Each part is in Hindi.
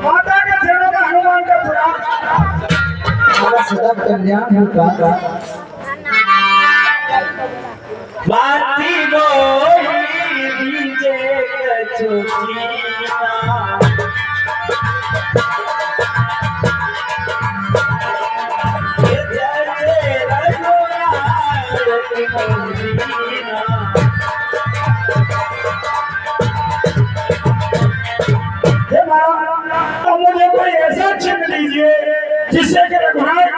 माता के चरणों में हनुमान का प्रणाम। हमारा सदा कल्याण होता। बाती बोली दीजे कचोटीना ये जरे रघुरा रघुवीना हे माँ, अब मुझे कोई ऐसा चिन्ह दीजिए जिससे कि रघुनाथ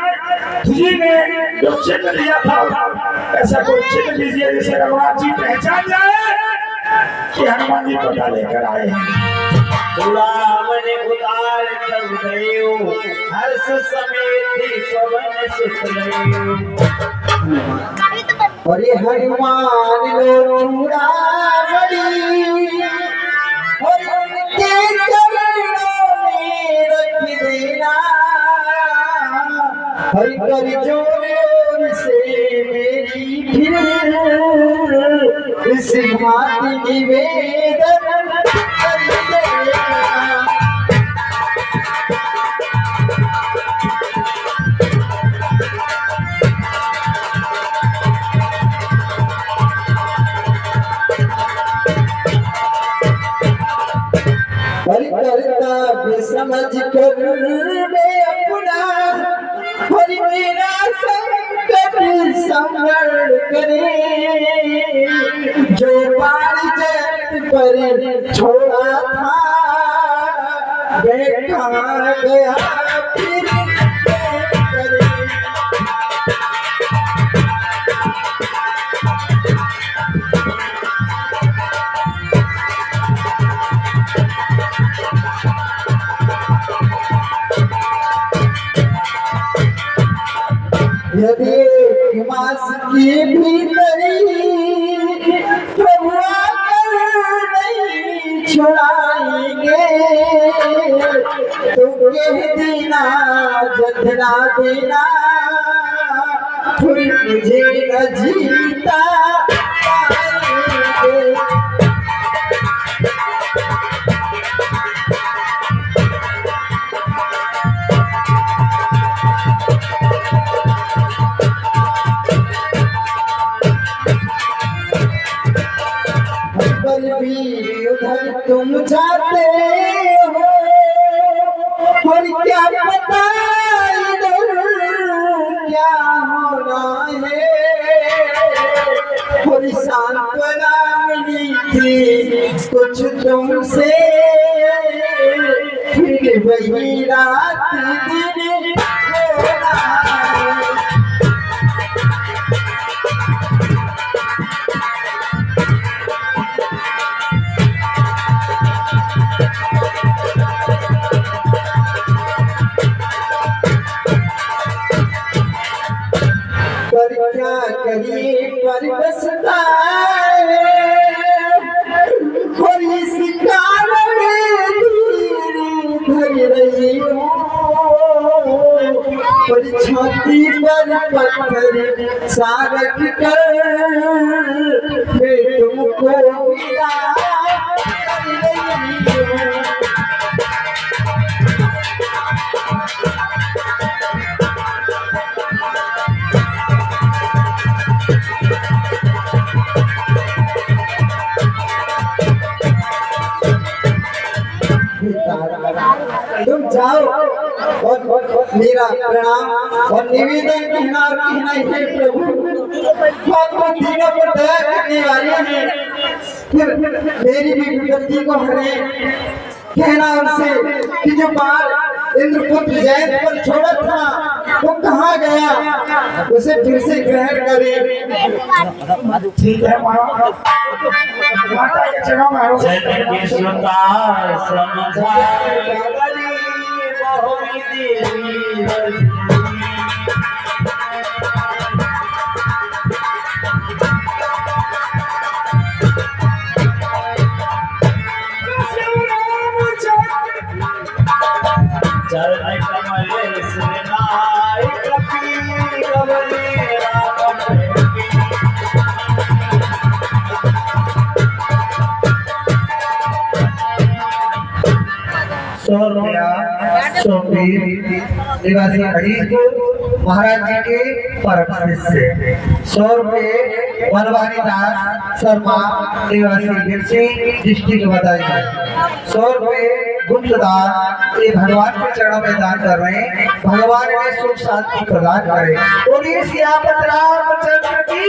जी ने जो चिन्ह दिया था, ऐसा कोई चिन्ह दीजिए जिसे रघुनाथ जी पहचान जाए कि हनुमान जी पता लेकर आए हैं। रावण उदार तब गयो हर्ष समेत पवन सुत लयो। अरे हनुमान लो चूड़ामणि और उनके चरणों में रख देना। हरि कर जोर से मेरी फिर इस भांति निवेदन कर देना। हरि करता समझ कर मैं अपना हरि मेरा संकट संवरण करे। जो पारिजात पर छोड़ा था बैठा गया फिर करे। यदि एक मास की भीतरी प्रभुआ कर नहीं छुड़ाएंगे तो कह देना जतना देना फिर मुझे न जीता पाएंगे। भी उधर तुम जाते हो और क्या पता इधर क्या होना है। और सांत्वना मिली थी कुछ तुमसे फिर वही रात दिन होना है। क्या करिए पर बसता और इस कारण धीरे धर रही हूँ और छाती पर पत्थर सारक कर मैं तुमको विदा कर रही हूँ। तुम जाओ और मेरा प्रणाम और निवेदन कहना है प्रभु आपको तीनों पर दया करने वाले हैं। फिर मेरी भी विपत्ति को हरे कहना उनसे कि जो बाल इंद्रपुत्र जैन पर छोड़ा था वो कहाँ गया, उसे फिर से ग्रहण करे। ठीक है माता के चरणों में निवासी हरीशपुर महाराज जी के परम शिष्य। 100 रुपये बनवारी दास शर्मा निवासी गिरसी डिस्ट्रिक्ट बताइए। 100 रुपये गुप्तदास ये भगवान के चरणों में दान कर रहे हैं। भगवान ने सुख शांति प्रदान करे। बोलिए सियापत रामचंद्र की।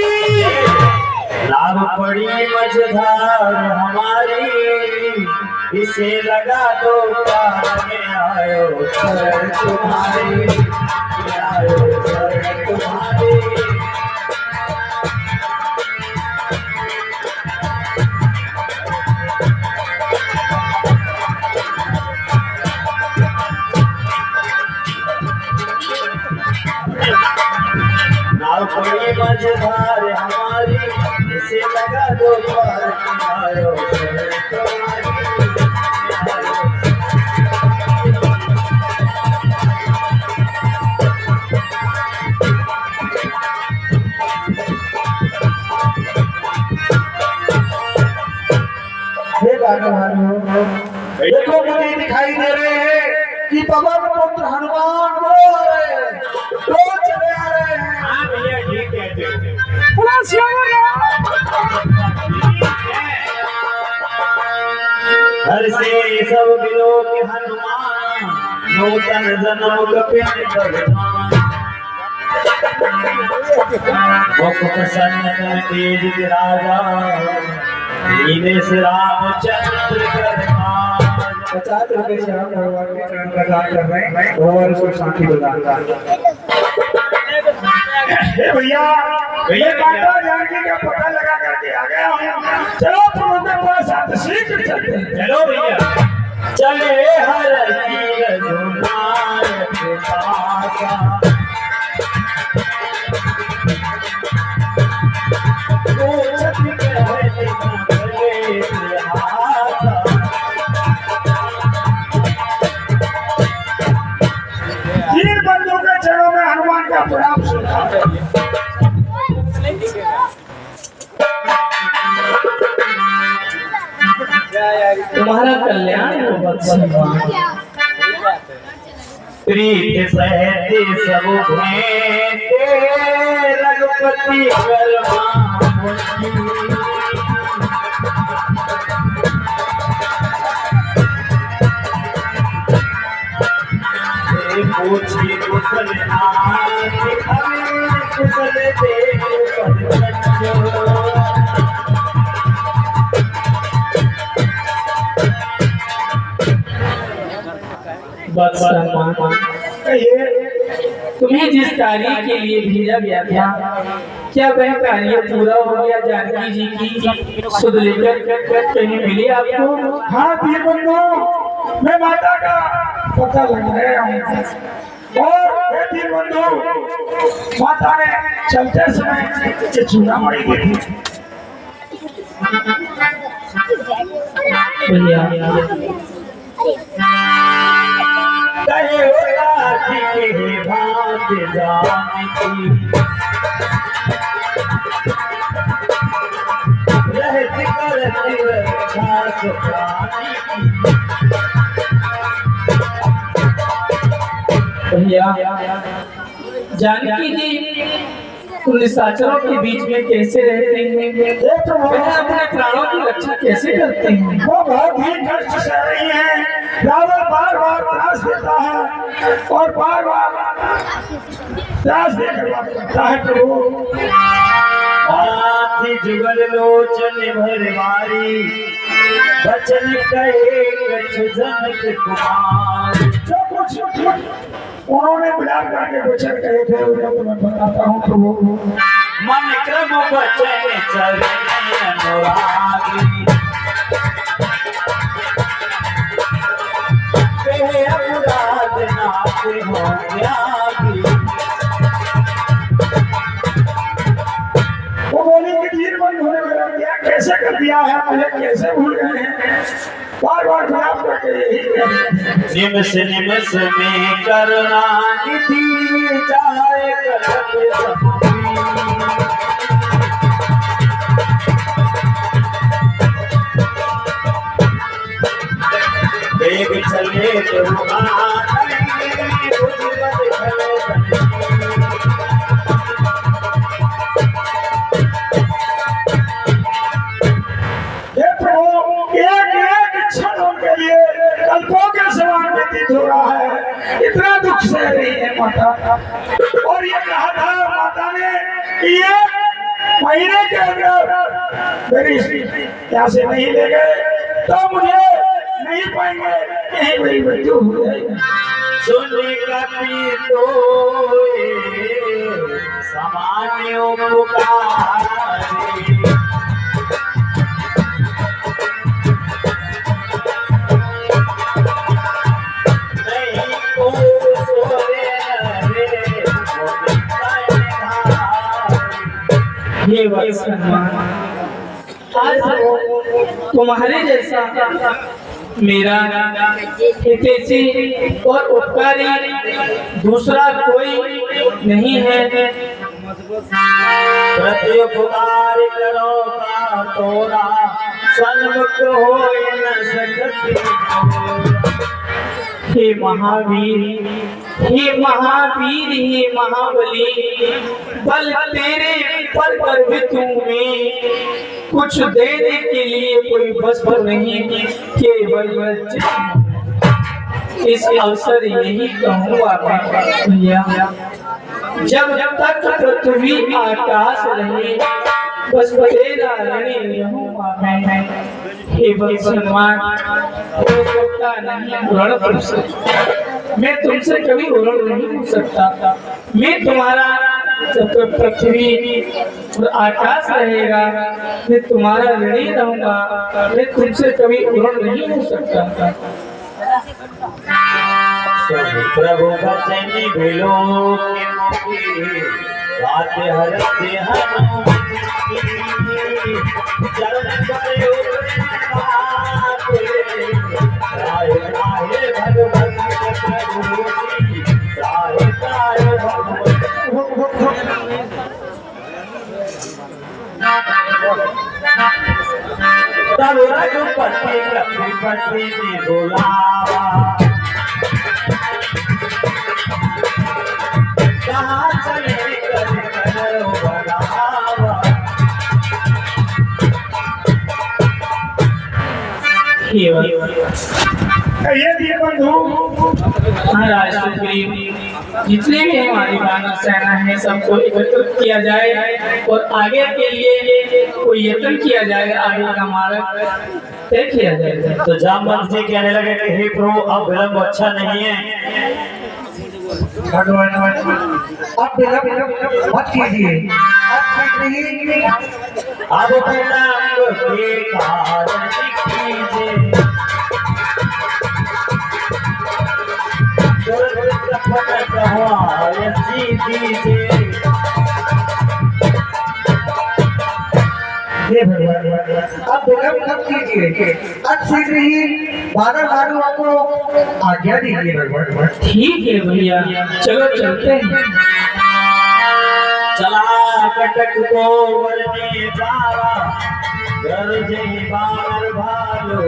लाभ पड़ी मझधार हमारी, इसे लगा दो पार में आयो शरण तुम्हारी, आयो शरण तुम्हारी। नाव पड़ी मझधार हमारी, इसे लगा दो पार में आयो शरण तुम्हारी। देखो मुझे दिखाई दे रहे हैं कि पवन पुत्र हनुमान वो चले आ रहे हैं। हाँ भैया ठीक है। हर से सब बिलो के हनुमान, नूतन जन्म कपिन करतान। मुख प्रसन्न तेज राजा, दीने से रामचंद्र करतान। 50 रुपये से हम भगवान के चरण का दान कर रहे हैं। भगवान सुख शांति प्रदान कर। भैया भैया माता जानकी का पता लगा करके आ गया हूँ। चलो प्रबंधक के साथ शीघ्र चलते हैं। चलो भैया। चले हर वीर जुनार के साथ, तीन बंदों के चरणों में हनुमान का प्रणाम स्वीकार। तुम्हारा कल्याण हो भगवान। प्रीत सहते सब भेंटे, रघुपति कर्मा पूछी कुशल नाथ, हमें कुशल देव तुम्हें जिस कार्य के लिए भेजा गया था, क्या वह कार्य पूरा हो गया? जानकी जी की सुध लेकर कहीं मिली आपको? हाँ तीन बंधु, मैं माता का पता लगाया हूँ। और ये तीन बंधु, माता ने चलते समय ये चूड़ामणि दी थी। कहे राखी के भात जानकी, रहती करती रक्षा सुखानी। भैया जानकी जी उन निशाचरों के बीच में कैसे रहते हैं? वह अपने प्राणों की रक्षा कैसे करते हैं? वो बहुत ही कष्ट सह रही है। रावण बार बार त्रास देता है और बार बार त्रास देकर वापस है। प्रभु हाथी जुगल लोचन भरवारी, बचन कहे कछ जनक कुमार। जो कुछ उन्होंने बिलाप करके वचन कहे थे उन्हें मैं बताता हूँ। प्रभु मन क्रम बचन चरण अनुरागी, कहे अपराध नाथ हो त्यागी। वो बोली कि तीर बंद होने वाला दिया कैसे कर दिया है, मुझे कैसे भूल गए हैं। बार बार खराब करके यही निमिष निमिष में करुणा निधि, जाए करत वेग चले तो माता। और ये कहा था माता ने कि ये महीने के अंदर मेरी यहाँ से नहीं ले गए तो मुझे नहीं पाएंगे, यही मेरी मृत्यु हो जाएगी। सुन कपी तो समान्यो पुकारे, नहीं को सोए रे ये वत्समान, आज तुम्हारे जैसा मेरा हितैषी और उपकारी दूसरा कोई नहीं है। पुकार करो का तोरा सन्मुख हो न सकती। हे महावीर, हे महावीर, हे महाबली, बल तेरे पर गर्वित हूँ मैं, कुछ देने के लिए कोई वस्तु नहीं, केवल इस अवसर यही कहूँगा भैया, जब तक पृथ्वी आकाश रहे बस तेरा ऋणी रहूँगा मैं। हे भगवान, हो सकता नहीं ऋण तुमसे, मैं तुमसे कभी ऋण नहीं हो सकता। मैं तुम्हारा, जब तक पृथ्वी और आकाश रहेगा मैं तुम्हारा ऋणी रहूंगा, मैं तुमसे कभी ऋण नहीं हो सकता। प्रभु भजनी भेलो बात हरते हनुमति, चरण करो राय राय भगवती प्रभु राय राय तब रघुपति कपिपति ने बुलावा, कहाँ चले कर बुलावा। ये दिए बंधु, महाराज सुग्रीव, जितने भी हमारी वानर सेना है सबको एकत्रित किया जाए और आगे के लिए कोई यत्न किया जाए, आगे का मार्ग तय किया जाए। तो जामवंत जी कहने लगे कि हे प्रभु अब विलंब अच्छा नहीं है, भगवान अब विलंब मत कीजिए, अब विलंब के कारण कीजिए, दीजिए। हे भगवान अब विलंब मत कीजिए, अब शीघ्र ही वानर मारुओं को आज्ञा दीजिए भगवान। ठीक है भैया, चलो चलते हैं। चला कटक को वरने जावा, गरजे बानर भालो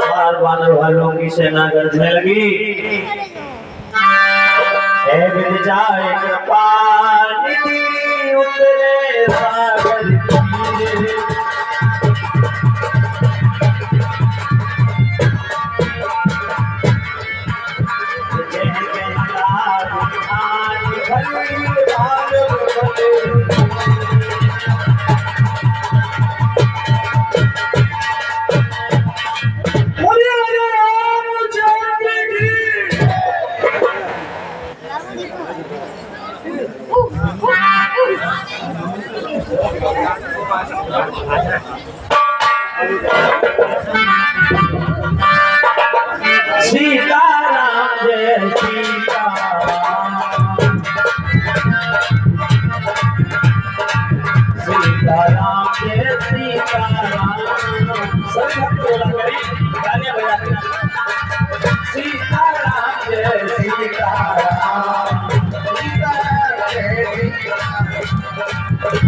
बार बानर भालों की सेना गरजने लगी। हे विधि जाए कृपा निधि उतरे सागर तीरे, सीताराम जय सीताराम, सीताराम जय सीताराम, सब बोला करें, गालियां बजाते हैं। सीताराम जय सीताराम,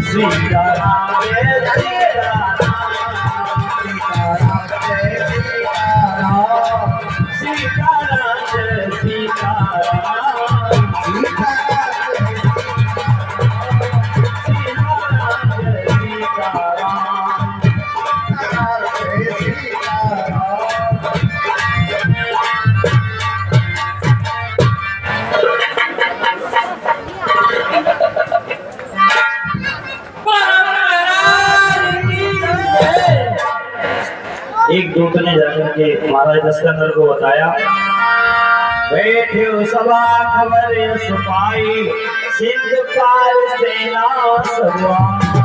सीताराम जय सीताराम, सीताराम जय सीताराम। करके महाराज दशकंदर को बताया। बैठे सभा खबर सुपाई, सिंध पार सेना सभा